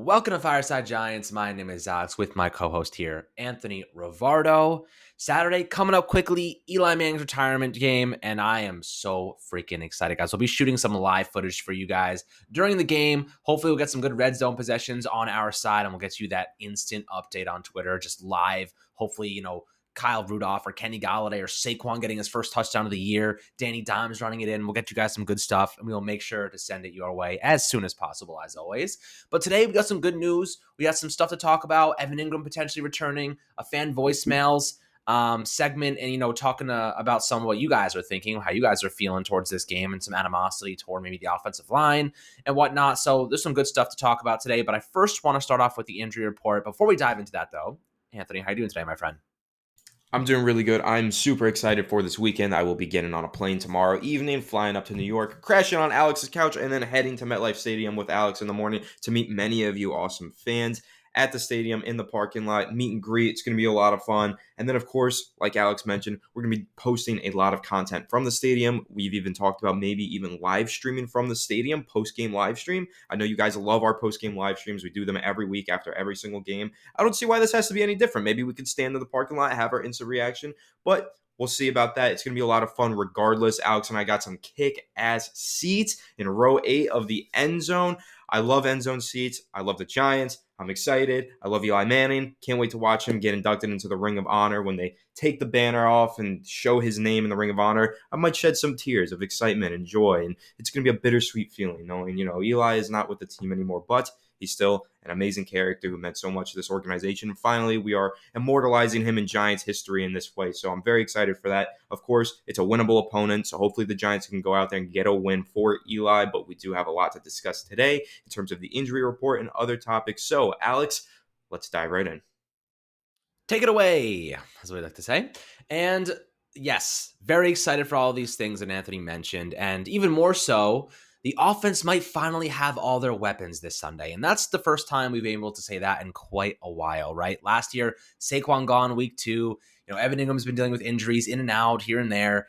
Welcome to Fireside Giants. My name is Alex with my co-host here, Anthony Rivardo. Saturday coming up quickly, Eli Manning's retirement game, and I am so freaking excited, guys. We'll be shooting some live footage for you guys during the game. Hopefully we'll get some good red zone possessions on our side, and we'll get you that instant update on Twitter, just live. Hopefully, Kyle Rudolph or Kenny Golladay or Saquon getting his first touchdown of the year. Danny Dimes running it in. We'll get you guys some good stuff, and we'll make sure to send it your way as soon as possible, as always. But today we got some good news. We got some stuff to talk about. Evan Engram potentially returning, a fan voicemails segment, and talking about some of what you guys are thinking, how you guys are feeling towards this game, and some animosity toward maybe the offensive line and whatnot. So there's some good stuff to talk about today. But I first want to start off with the injury report. Before we dive into that, though, Anthony, how are you doing today, my friend? I'm doing really good. I'm super excited for this weekend. I will be getting on a plane tomorrow evening, flying up to New York, crashing on Alex's couch, and then heading to MetLife Stadium with Alex in the morning to meet many of you awesome fans at the stadium, in the parking lot, meet and greet. It's going to be a lot of fun. And then, of course, like Alex mentioned, we're going to be posting a lot of content from the stadium. We've even talked about maybe even live streaming from the stadium, post-game live stream. I know you guys love our post-game live streams. We do them every week after every single game. I don't see why this has to be any different. Maybe we could stand in the parking lot, have our instant reaction, but we'll see about that. It's going to be a lot of fun regardless. Alex and I got some kick-ass seats in row 8 of the end zone. I love end zone seats. I love the Giants. I'm excited. I love Eli Manning. Can't wait to watch him get inducted into the Ring of Honor. When they take the banner off and show his name in the Ring of Honor, I might shed some tears of excitement and joy. And it's going to be a bittersweet feeling knowing, Eli is not with the team anymore, but he's still an amazing character who meant so much to this organization. And finally, we are immortalizing him in Giants history in this way. So I'm very excited for that. Of course, it's a winnable opponent, so hopefully the Giants can go out there and get a win for Eli. But we do have a lot to discuss today in terms of the injury report and other topics. So, Alex, let's dive right in. Take it away, as we like to say. And yes, very excited for all these things that Anthony mentioned. And even more so, the offense might finally have all their weapons this Sunday. And that's the first time we've been able to say that in quite a while, right? Last year, Saquon gone week 2. Evan Ingram's been dealing with injuries in and out here and there.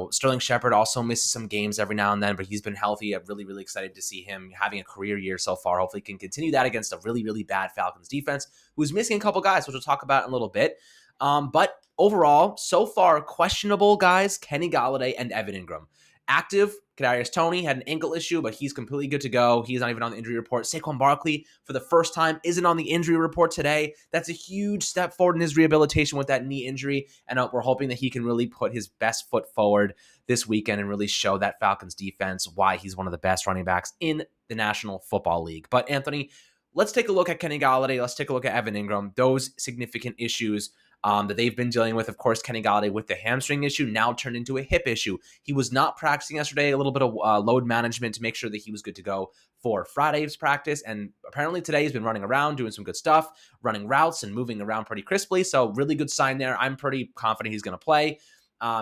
Sterling Shepard also misses some games every now and then, but he's been healthy. I'm really, really excited to see him having a career year so far. Hopefully he can continue that against a really, really bad Falcons defense, who's missing a couple guys, which we'll talk about in a little bit. But overall, so far, questionable guys, Kenny Golladay and Evan Engram. Active, Kadarius Toney had an ankle issue, but he's completely good to go. He's not even on the injury report. Saquon Barkley, for the first time, isn't on the injury report today. That's a huge step forward in his rehabilitation with that knee injury, and we're hoping that he can really put his best foot forward this weekend and really show that Falcons defense why he's one of the best running backs in the National Football League. But Anthony, let's take a look at Kenny Golladay. Let's take a look at Evan Engram. Those significant issues that they've been dealing with. Of course, Kenny Golladay with the hamstring issue now turned into a hip issue. He was not practicing yesterday, a little bit of load management to make sure that he was good to go for Friday's practice. And apparently today he's been running around, doing some good stuff, running routes and moving around pretty crisply. So really good sign there. I'm pretty confident he's going to play.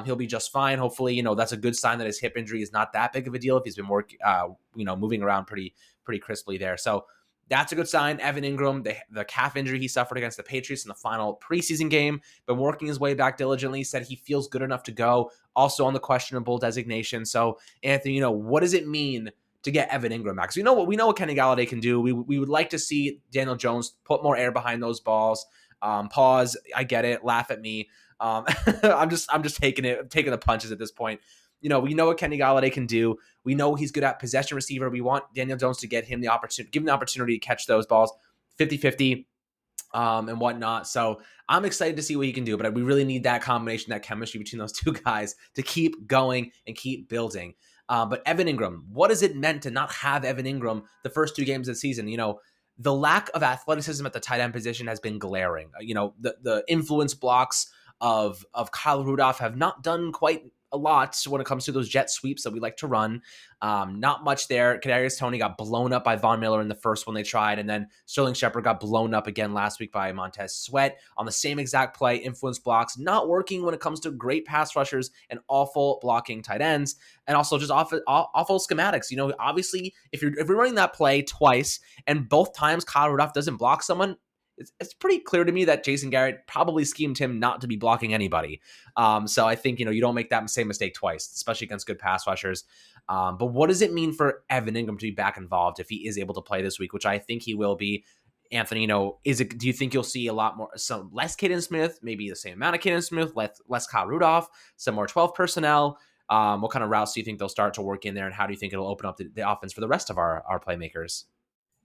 He'll be just fine. Hopefully, that's a good sign that his hip injury is not that big of a deal if he's been moving around pretty crisply there. So that's a good sign. Evan Engram, the calf injury he suffered against the Patriots in the final preseason game, been working his way back diligently, said he feels good enough to go, also on the questionable designation. So, Anthony, what does it mean to get Evan Engram back? Because we know what Kenny Golladay can do. We would like to see Daniel Jones put more air behind those balls. Pause. I get it. Laugh at me. I'm just taking the punches at this point. We know what Kenny Golladay can do. We know he's good at possession receiver. We want Daniel Jones to get him the opportunity, give him the opportunity to catch those balls 50-50 and whatnot. So I'm excited to see what he can do, but we really need that combination, that chemistry between those two guys to keep going and keep building. But Evan Engram, what has it meant to not have Evan Engram the first 2 games of the season? The lack of athleticism at the tight end position has been glaring. The influence blocks of Kyle Rudolph have not done quite a lot when it comes to those jet sweeps that we like to run. Not much there. Kadarius Toney got blown up by Von Miller in the first one they tried, and then Sterling Shepard got blown up again last week by Montez Sweat on the same exact play. Influence blocks not working when it comes to great pass rushers and awful blocking tight ends, and also just awful schematics. Obviously, if you're running that play twice and both times Kyle Rudolph doesn't block someone, it's pretty clear to me that Jason Garrett probably schemed him not to be blocking anybody. So I think, you don't make that same mistake twice, especially against good pass rushers. But what does it mean for Evan Engram to be back involved if he is able to play this week, which I think he will be? Anthony, do you think you'll see a lot more, some less Caden Smith, maybe the same amount of Caden Smith, less Kyle Rudolph, some more 12 personnel? What kind of routes do you think they'll start to work in there, and how do you think it'll open up the offense for the rest of our playmakers?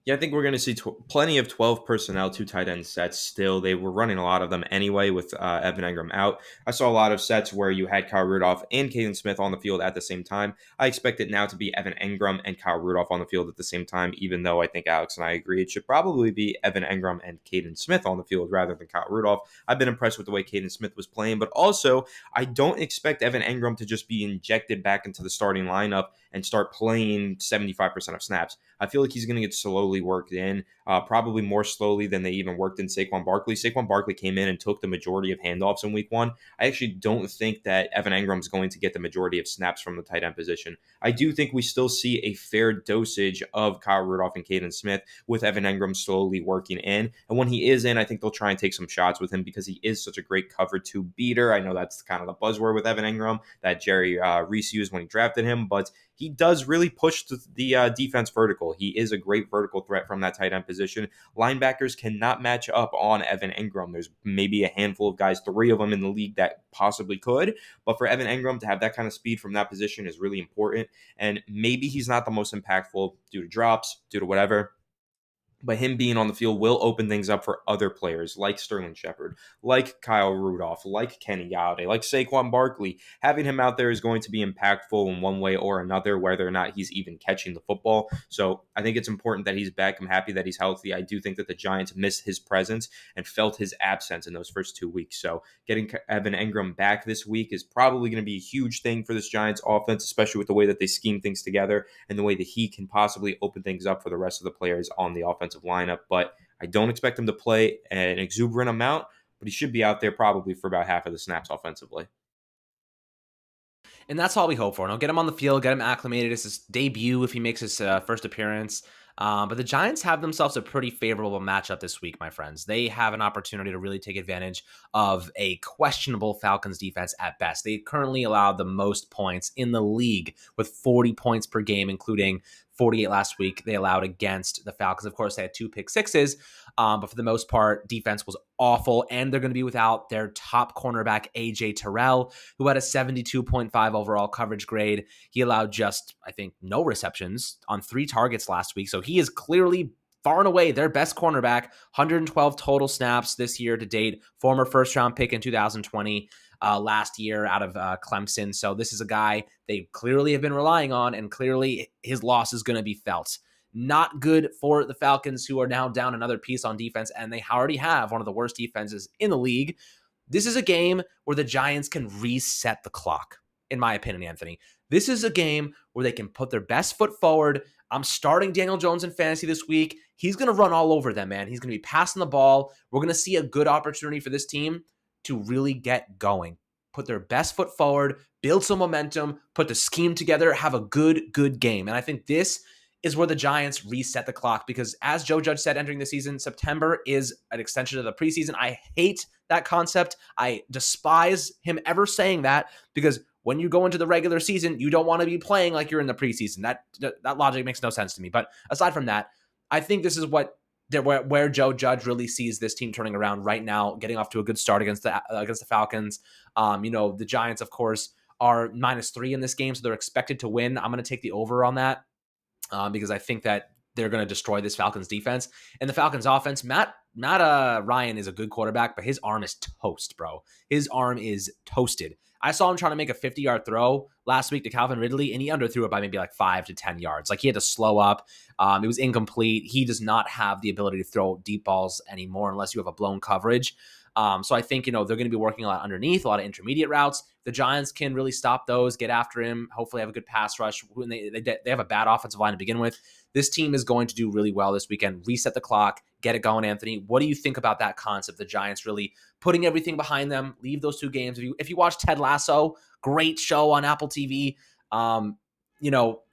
Yeah, I think we're going to see plenty of 12 personnel, two tight end sets still. They were running a lot of them anyway with Evan Engram out. I saw a lot of sets where you had Kyle Rudolph and Caden Smith on the field at the same time. I expect it now to be Evan Engram and Kyle Rudolph on the field at the same time, even though I think Alex and I agree it should probably be Evan Engram and Caden Smith on the field rather than Kyle Rudolph. I've been impressed with the way Caden Smith was playing, but also I don't expect Evan Engram to just be injected back into the starting lineup and start playing 75% of snaps. I feel like he's going to get slowly worked in, probably more slowly than they even worked in Saquon Barkley. Saquon Barkley came in and took the majority of handoffs in week one. I actually don't think that Evan Engram is going to get the majority of snaps from the tight end position. I do think we still see a fair dosage of Kyle Rudolph and Caden Smith with Evan Engram slowly working in. And when he is in, I think they'll try and take some shots with him because he is such a great cover two beater. I know that's kind of the buzzword with Evan Engram that Jerry Reese used when he drafted him, but he does really push the defense vertical. He is a great vertical threat from that tight end position. Linebackers cannot match up on Evan Engram. There's maybe a handful of guys, 3 of them in the league that possibly could. But for Evan Engram to have that kind of speed from that position is really important. And maybe he's not the most impactful due to drops, due to whatever. But him being on the field will open things up for other players like Sterling Shepard, like Kyle Rudolph, like Kenny Golladay, like Saquon Barkley. Having him out there is going to be impactful in one way or another, whether or not he's even catching the football. So I think it's important that he's back. I'm happy that he's healthy. I do think that the Giants missed his presence and felt his absence in those first 2 weeks. So getting Evan Engram back this week is probably going to be a huge thing for this Giants offense, especially with the way that they scheme things together and the way that he can possibly open things up for the rest of the players on the offense lineup. But I don't expect him to play an exuberant amount, but he should be out there probably for about half of the snaps offensively. And that's all we hope for. And I'll get him on the field, get him acclimated. It's his debut if he makes his first appearance. But the Giants have themselves a pretty favorable matchup this week, my friends. They have an opportunity to really take advantage of a questionable Falcons defense at best. They currently allow the most points in the league with 40 points per game, including 48 last week they allowed against the Falcons. Of course, they had 2 pick sixes, but for the most part, defense was awful, and they're going to be without their top cornerback, 𝐁𝐼𝐴, who had a 72.5 overall coverage grade. He allowed just, I think, no receptions on 3 targets last week, so he is clearly far and away their best cornerback. 112 total snaps this year to date, former first-round pick in 2020. Last year out of Clemson. So this is a guy they clearly have been relying on, and clearly his loss is going to be felt. Not good for the Falcons, who are now down another piece on defense, and they already have one of the worst defenses in the league. This is a game where the Giants can reset the clock, in my opinion, Anthony. This is a game where they can put their best foot forward. I'm starting Daniel Jones in fantasy this week. He's going to run all over them, man. He's going to be passing the ball. We're going to see a good opportunity for this team to really get going, put their best foot forward, build some momentum, put the scheme together, have a good game. And I think this is where the Giants reset the clock, because as Joe Judge said entering the season, September is an extension of the preseason. I hate that concept. I despise him ever saying that, because when you go into the regular season, you don't want to be playing like you're in the preseason. That logic makes no sense to me. But aside from that, I think this is where Joe Judge really sees this team turning around right now, getting off to a good start against the Falcons. The Giants, of course, are -3 in this game, so they're expected to win. I'm going to take the over on that because I think that they're going to destroy this Falcons defense. And the Falcons offense, Matt Ryan is a good quarterback, but his arm is toast, bro. His arm is toasted. I saw him trying to make a 50-yard throw last week to Calvin Ridley, and he underthrew it by maybe like 5 to 10 yards. Like, he had to slow up. It was incomplete. He does not have the ability to throw deep balls anymore unless you have a blown coverage. So I think, they're going to be working a lot underneath, a lot of intermediate routes. The Giants can really stop those, get after him, hopefully have a good pass rush. When they have a bad offensive line to begin with. This team is going to do really well this weekend. Reset the clock, get it going, Anthony. What do you think about that concept? The Giants really putting everything behind them, leave those 2 games. If you watch Ted Lasso, great show on Apple TV.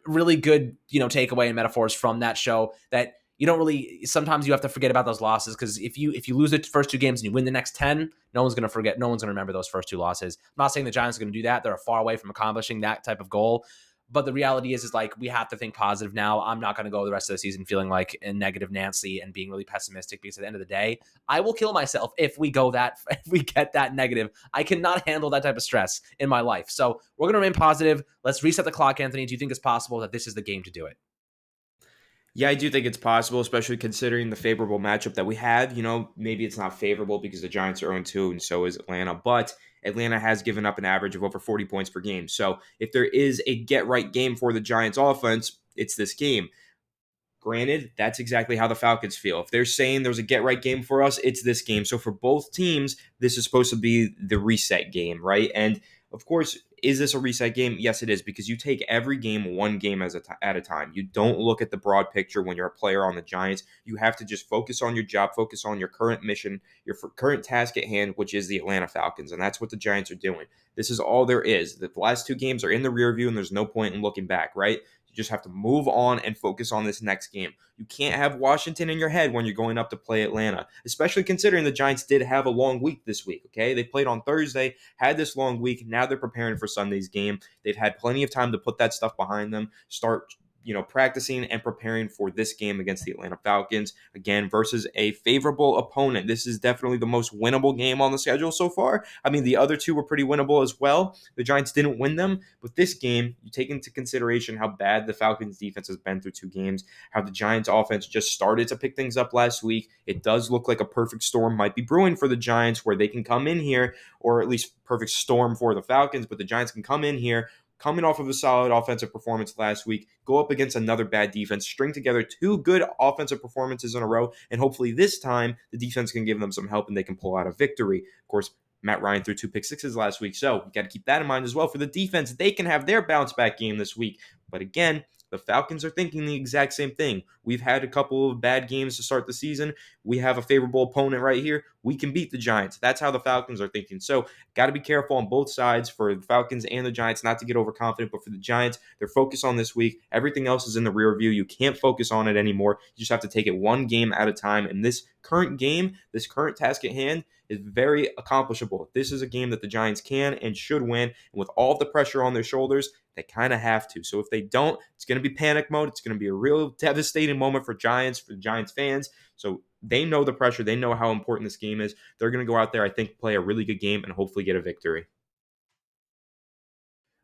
Really good, takeaway and metaphors from that show, that you don't really, sometimes you have to forget about those losses, because if you lose the first 2 games and you win the next 10, no one's going to forget. No one's going to remember those first 2 losses. I'm not saying the Giants are going to do that. They're far away from accomplishing that type of goal. But the reality is like, we have to think positive now. I'm not going to go the rest of the season feeling like a negative Nancy and being really pessimistic, because at the end of the day, I will kill myself if we get that negative. I cannot handle that type of stress in my life. So we're going to remain positive. Let's reset the clock, Anthony. Do you think it's possible that this is the game to do it? Yeah, I do think it's possible, especially considering the favorable matchup that we have. Maybe it's not favorable because the Giants are 0-2 and so is Atlanta, but Atlanta has given up an average of over 40 points per game. So if there is a get-right game for the Giants offense, it's this game. Granted, that's exactly how the Falcons feel. If they're saying there's a get-right game for us, it's this game. So for both teams, this is supposed to be the reset game, right? And of course, is this a reset game? Yes, it is, because you take every game one game at a time. You don't look at the broad picture when you're a player on the Giants. You have to just focus on your job, focus on your current mission, your current task at hand, which is the Atlanta Falcons, and that's what the Giants are doing. This is all there is. The last 2 games are in the rear view, and there's no point in looking back, right? You just have to move on and focus on this next game. You can't have Washington in your head when you're going up to play Atlanta, especially considering the Giants did have a long week this week, okay? They played on Thursday, had this long week. Now they're preparing for Sunday's game. They've had plenty of time to put that stuff behind them, start practicing and preparing for this game against the Atlanta Falcons, again, versus a favorable opponent. This is definitely the most winnable game on the schedule so far. I mean, the other 2 were pretty winnable as well. The Giants didn't win them, but this game, you take into consideration how bad the Falcons defense has been through 2 games, how the Giants offense just started to pick things up last week. It does look like a perfect storm might be brewing for the Giants, where they can come in here, or at least perfect storm for the Falcons, but the Giants can come in here, coming off of a solid offensive performance last week, go up against another bad defense, string together 2 good offensive performances in a row, and hopefully this time the defense can give them some help and they can pull out a victory. Of course, Matt Ryan threw 2 pick sixes last week, so you got to keep that in mind as well for the defense. They can have their bounce back game this week. But again, the Falcons are thinking the exact same thing. We've had a couple of bad games to start the season. We have a favorable opponent right here. We can beat the Giants. That's how the Falcons are thinking. So got to be careful on both sides for the Falcons and the Giants, not to get overconfident. But for the Giants, they're focused on this week. Everything else is in the rear view. You can't focus on it anymore. You just have to take it one game at a time. And this current game, this current task at hand, is very accomplishable. This is a game that the Giants can and should win. And with all the pressure on their shoulders, they kind of have to. So if they don't, it's going to be panic mode. It's going to be a real devastating moment for Giants fans. So they know the pressure. They know how important this game is. They're going to go out there, I think, play a really good game and hopefully get a victory.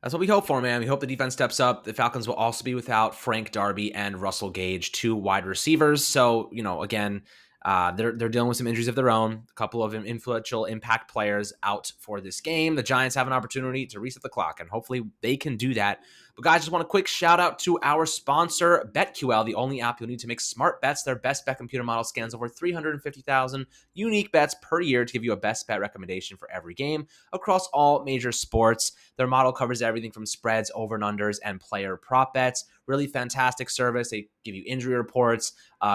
That's what we hope for, man. We hope the defense steps up. The Falcons will also be without Frank Darby and Russell Gage, 2 wide receivers. So, again, they're dealing with some injuries of their own. A couple of influential impact players out for this game. The Giants have an opportunity to reset the clock, and hopefully they can do that. But guys, just want a quick shout out to our sponsor, BetQL, the only app you'll need to make smart bets. Their best bet computer model scans over 350,000 unique bets per year to give you a best bet recommendation for every game across all major sports. Their model covers everything from spreads, over and unders, and player prop bets. Really fantastic service. They give you injury reports,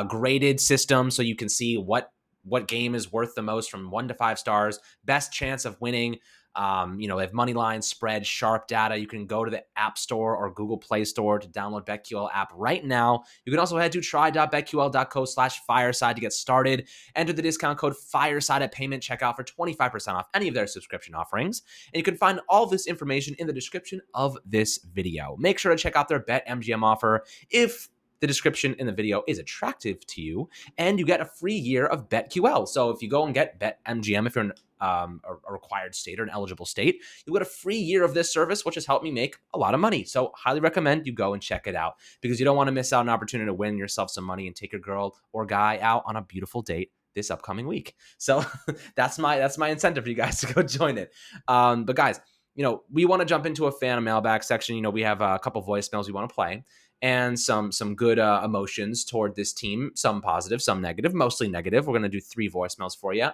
graded system, so you can see what game is worth the most from 1 to 5 stars, best chance of winning. They have money line, spread, sharp data. You can go to the App Store or Google Play Store to download BetQL app right now. You can also head to try.betql.co/fireside to get started. Enter the discount code FIRESIDE at payment checkout for 25% off any of their subscription offerings. And you can find all this information in the description of this video. Make sure to check out their BetMGM offer if the description in the video is attractive to you, and you get a free year of BetQL. So if you go and get BetMGM, if you're a required state or an eligible state, you get a free year of this service, which has helped me make a lot of money. So highly recommend you go and check it out, because you don't want to miss out on an opportunity to win yourself some money and take your girl or guy out on a beautiful date this upcoming week. So that's my incentive for you guys to go join it. But guys, we want to jump into a fan mailbag section. We have a couple voicemails we want to play, and some good emotions toward this team, some positive, some negative, mostly negative. We're going to do 3 voicemails for you.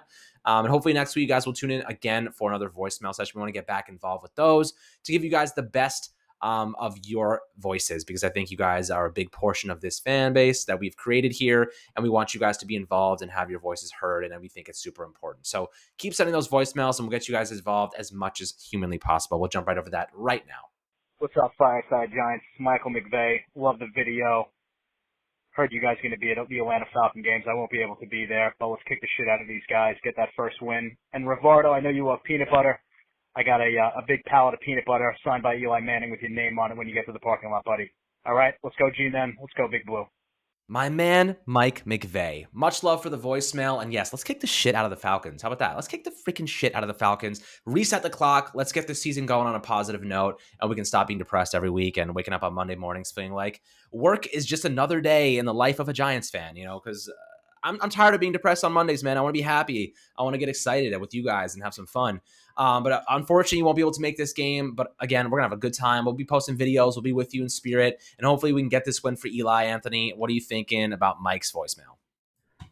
And hopefully next week you guys will tune in again for another voicemail session. We want to get back involved with those to give you guys the best of your voices, because I think you guys are a big portion of this fan base that we've created here, and we want you guys to be involved and have your voices heard, and we think it's super important. So keep sending those voicemails, and we'll get you guys involved as much as humanly possible. We'll jump right over that right now. What's up, Fireside Giants? It's Michael McVay. Love the video. Heard you guys are going to be at the Atlanta Falcon games. I won't be able to be there, but let's kick the shit out of these guys, get that first win. And Rivardo, I know you love peanut butter. I got a big pallet of peanut butter signed by Eli Manning with your name on it when you get to the parking lot, buddy. All right, let's go G-Men. Let's go Big Blue. My man, �Mike. Much love for the voicemail. And yes, let's kick the shit out of the Falcons. How about that? Let's kick the freaking shit out of the Falcons. Reset the clock. Let's get the season going on a positive note. And we can stop being depressed every week and waking up on Monday mornings feeling like work is just another day in the life of a Giants fan, because I'm tired of being depressed on Mondays, man. I want to be happy. I want to get excited with you guys and have some fun. But unfortunately, you won't be able to make this game. But again, we're going to have a good time. We'll be posting videos. We'll be with you in spirit. And hopefully we can get this win for Eli. Anthony, what are you thinking about Mike's voicemail?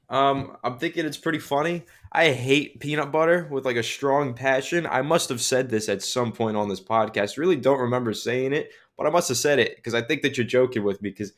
I'm thinking it's pretty funny. I hate peanut butter with like a strong passion. I must have said this at some point on this podcast. Really don't remember saying it, but I must have said it because I think that you're joking with me because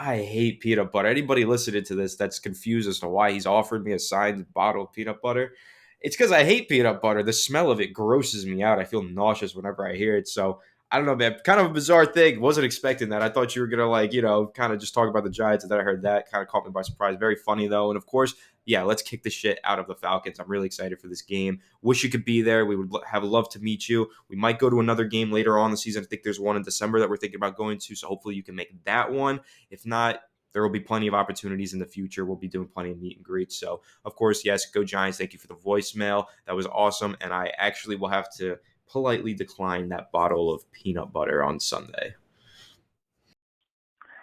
I hate peanut butter. Anybody listening to this that's confused as to why he's offered me a signed bottle of peanut butter, it's because I hate peanut butter. The smell of it grosses me out. I feel nauseous whenever I hear it. So I don't know, man. Kind of a bizarre thing. Wasn't expecting that. I thought you were going to, kind of just talk about the Giants. And then I heard that. Kind of caught me by surprise. Very funny, though. And of course, yeah, let's kick the shit out of the Falcons. I'm really excited for this game. Wish you could be there. We would have loved to meet you. We might go to another game later on in the season. I think there's one in December that we're thinking about going to. So hopefully you can make that one. If not, there will be plenty of opportunities in the future. We'll be doing plenty of meet and greets. So, of course, yes, go Giants. Thank you for the voicemail. That was awesome. And I actually will have to politely decline that bottle of peanut butter on Sunday.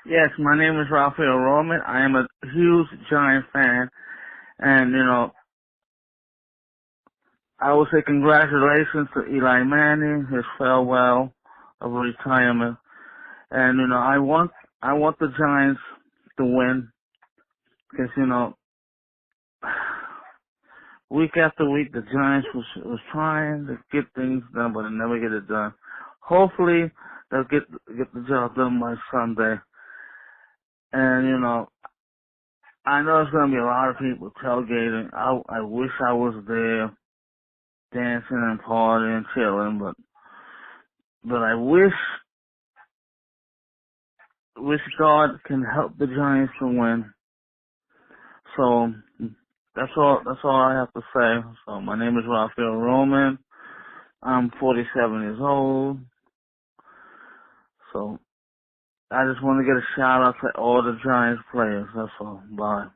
Yes, my name is Raphael Roman. I am a huge Giant fan. And, I will say congratulations to Eli Manning, his farewell of retirement. And, I want the Giants to win because, week after week the Giants was trying to get things done, but they never get it done. Hopefully they'll get the job done by Sunday. And, I know there's going to be a lot of people tailgating. I wish I was there dancing and partying and chilling, but I wish God can help the Giants to win. So that's all I have to say. So my name is Raphael Roman. I'm 47 years old. So I just want to get a shout out to all the Giants players. That's all. Bye.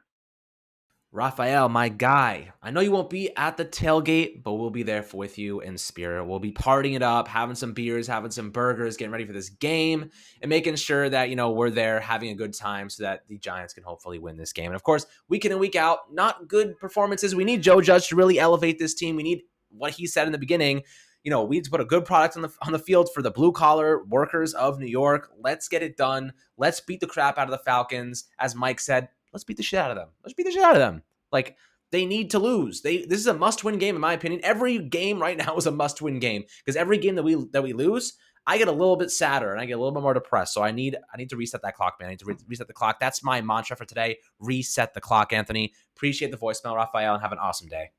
Raphael, my guy, I know you won't be at the tailgate, but we'll be there with you in spirit. We'll be partying it up, having some beers, having some burgers, getting ready for this game, and making sure that, we're there having a good time so that the Giants can hopefully win this game. And of course, week in and week out, not good performances. We need Joe Judge to really elevate this team. We need what he said in the beginning. We need to put a good product on the field for the blue-collar workers of New York. Let's get it done. Let's beat the crap out of the Falcons. As Mike said, let's beat the shit out of them. Let's beat the shit out of them. Like, they need to lose. This is a must-win game, in my opinion. Every game right now is a must-win game because every game that we lose, I get a little bit sadder and I get a little bit more depressed. So I need to reset that clock, man. I need to reset the clock. That's my mantra for today. Reset the clock, Anthony. Appreciate the voicemail, Raphael, and have an awesome day.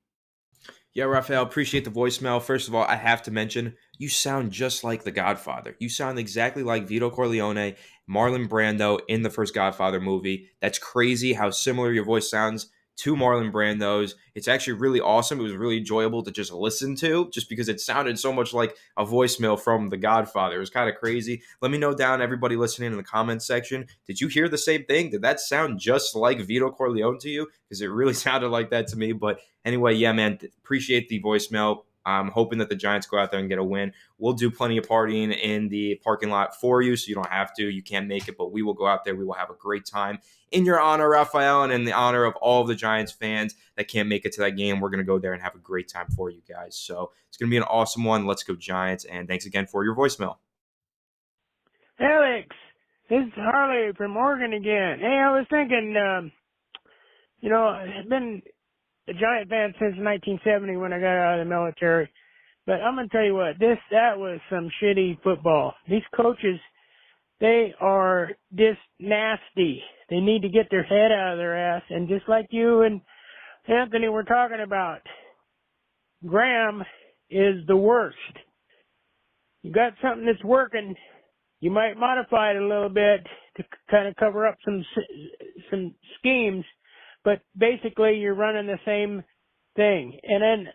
Yeah, Raphael, appreciate the voicemail. First of all, I have to mention, you sound just like The Godfather. You sound exactly like Vito Corleone, Marlon Brando in the first Godfather movie. That's crazy how similar your voice sounds to Marlon Brando's. It's actually really awesome. It was really enjoyable to just listen to just because it sounded so much like a voicemail from The Godfather. It was kind of crazy. Let me know down, everybody listening in the comments section. Did you hear the same thing? Did that sound just like Vito Corleone to you? Because it really sounded like that to me. But anyway, yeah, man, appreciate the voicemail. I'm hoping that the Giants go out there and get a win. We'll do plenty of partying in the parking lot for you, so you don't have to. You can't make it, but we will go out there. We will have a great time. In your honor, Raphael, and in the honor of all of the Giants fans that can't make it to that game, we're going to go there and have a great time for you guys. So it's going to be an awesome one. Let's go Giants, and thanks again for your voicemail. Alex, this is Harley from Oregon again. Hey, I was thinking, I've been a Giant fan since 1970 when I got out of the military. But I'm going to tell you what, that was some shitty football. These coaches, they are just nasty. They need to get their head out of their ass. And just like you and Anthony were talking about, Graham is the worst. You got something that's working, you might modify it a little bit to kind of cover up some schemes, but basically you're running the same thing. And then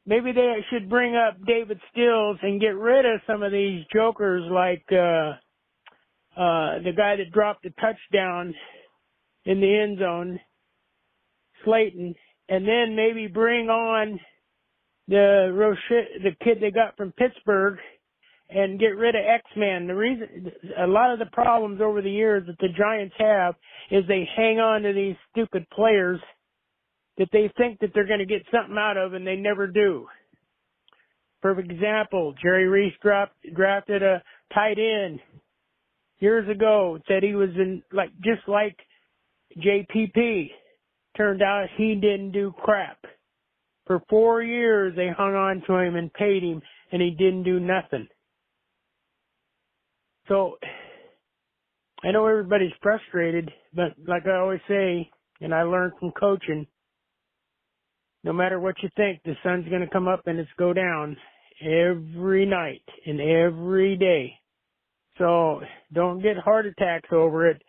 maybe they should bring up David Stills and get rid of some of these jokers like the guy that dropped a touchdown in the end zone, Slayton, and then maybe bring on the kid they got from Pittsburgh and get rid of X-Man. The reason, a lot of the problems over the years that the Giants have is they hang on to these stupid players that they think that they're going to get something out of, and they never do. Perfect example, Jerry Reese drafted a tight end years ago, said he was just like JPP. Turned out he didn't do crap. For 4 years, they hung on to him and paid him, and he didn't do nothing. So, I know everybody's frustrated, but like I always say, and I learned from coaching, no matter what you think, the sun's going to come up and it's go down every night and every day. So, don't get heart attacks over it,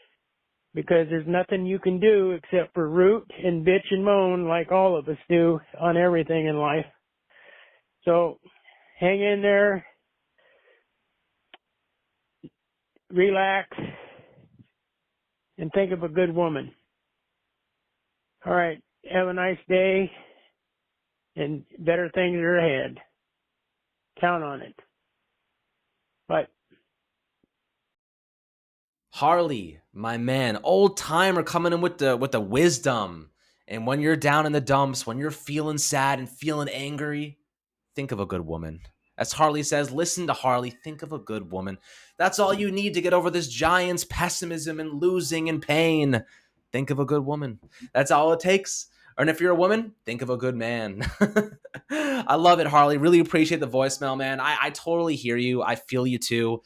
because there's nothing you can do except for root and bitch and moan like all of us do on everything in life. So, hang in there. Relax, and think of a good woman. All right, have a nice day, and better things are ahead. Count on it. Bye. Harley, my man, old timer coming in with the wisdom. And when you're down in the dumps, when you're feeling sad and feeling angry, think of a good woman. As Harley says, listen to Harley, think of a good woman. That's all you need to get over this Giants pessimism and losing and pain. Think of a good woman. That's all it takes. And if you're a woman, think of a good man. I love it, Harley. Really appreciate the voicemail, man. I totally hear you. I feel you too.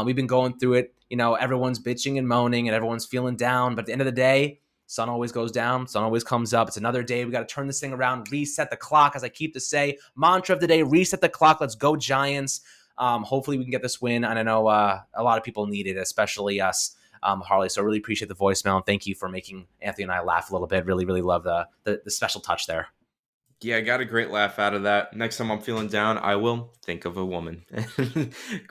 We've been going through it. You know, everyone's bitching and moaning and everyone's feeling down. But at the end of the day, sun always goes down. Sun always comes up. It's another day. We got to turn this thing around, reset the clock, as I keep to say. Mantra of the day, reset the clock. Let's go Giants. Hopefully we can get this win. And I know a lot of people need it, especially us, Harley. So I really appreciate the voicemail. And thank you for making Anthony and I laugh a little bit. Really, really love the special touch there. Yeah, I got a great laugh out of that. Next time I'm feeling down, I will think of a woman.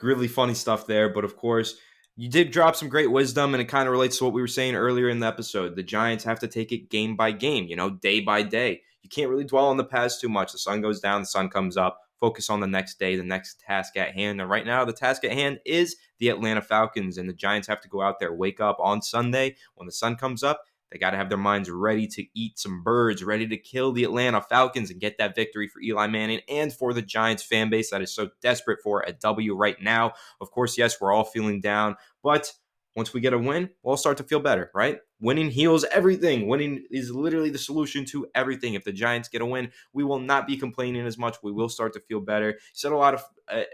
Really funny stuff there. But of course, you did drop some great wisdom, and it kind of relates to what we were saying earlier in the episode. The Giants have to take it game by game, day by day. You can't really dwell on the past too much. The sun goes down, the sun comes up. Focus on the next day, the next task at hand. And right now, the task at hand is the Atlanta Falcons, and the Giants have to go out there, wake up on Sunday when the sun comes up. They got to have their minds ready to eat some birds, ready to kill the Atlanta Falcons and get that victory for Eli Manning and for the Giants fan base that is so desperate for a W right now. Of course, yes, we're all feeling down, but once we get a win, we'll all start to feel better, right? Winning heals everything. Winning is literally the solution to everything. If the Giants get a win, we will not be complaining as much. We will start to feel better. You said a lot of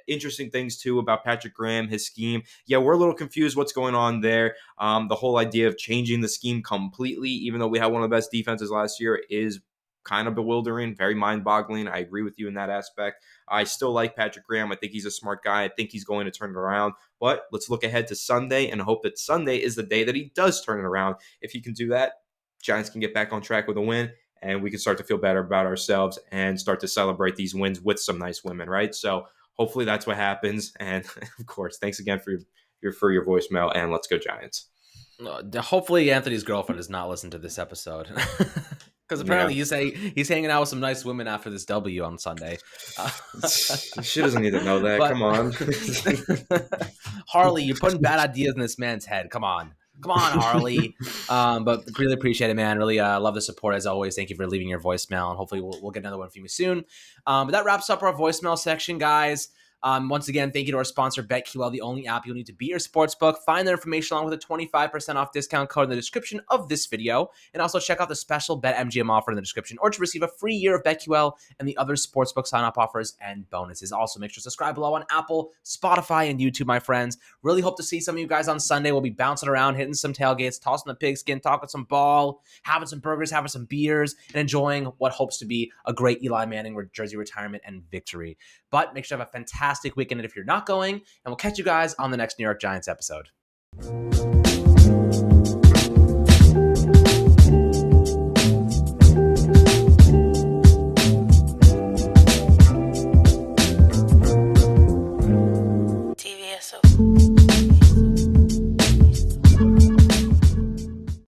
interesting things, too, about Patrick Graham, his scheme. Yeah, we're a little confused what's going on there. The whole idea of changing the scheme completely, even though we had one of the best defenses last year, is kind of bewildering, very mind-boggling. I agree with you in that aspect. I still like Patrick Graham. I think he's a smart guy. I think he's going to turn it around. But let's look ahead to Sunday and hope that Sunday is the day that he does turn it around. If he can do that, Giants can get back on track with a win, and we can start to feel better about ourselves and start to celebrate these wins with some nice women, right? So hopefully that's what happens. And, of course, thanks again for your voicemail, and let's go Giants. Hopefully Anthony's girlfriend does not listen to this episode. Because apparently you say he's hanging out with some nice women after this W on Sunday. She doesn't need to know that. Come on. Harley, you're putting bad ideas in this man's head. Come on, Harley. But really appreciate it, man. Really love the support as always. Thank you for leaving your voicemail, and hopefully we'll get another one from you soon. But that wraps up our voicemail section, guys. Once again, thank you to our sponsor, BetQL, the only app you'll need to beat your sportsbook. Find their information along with a 25% off discount code in the description of this video. And also check out the special BetMGM offer in the description, or to receive a free year of BetQL and the other sportsbook sign-up offers and bonuses. Also, make sure to subscribe below on Apple, Spotify, and YouTube, my friends. Really hope to see some of you guys on Sunday. We'll be bouncing around, hitting some tailgates, tossing the pigskin, talking some ball, having some burgers, having some beers, and enjoying what hopes to be a great Eli Manning jersey retirement and victory. But make sure to have a fantastic weekend if you're not going, and we'll catch you guys on the next New York Giants episode. you.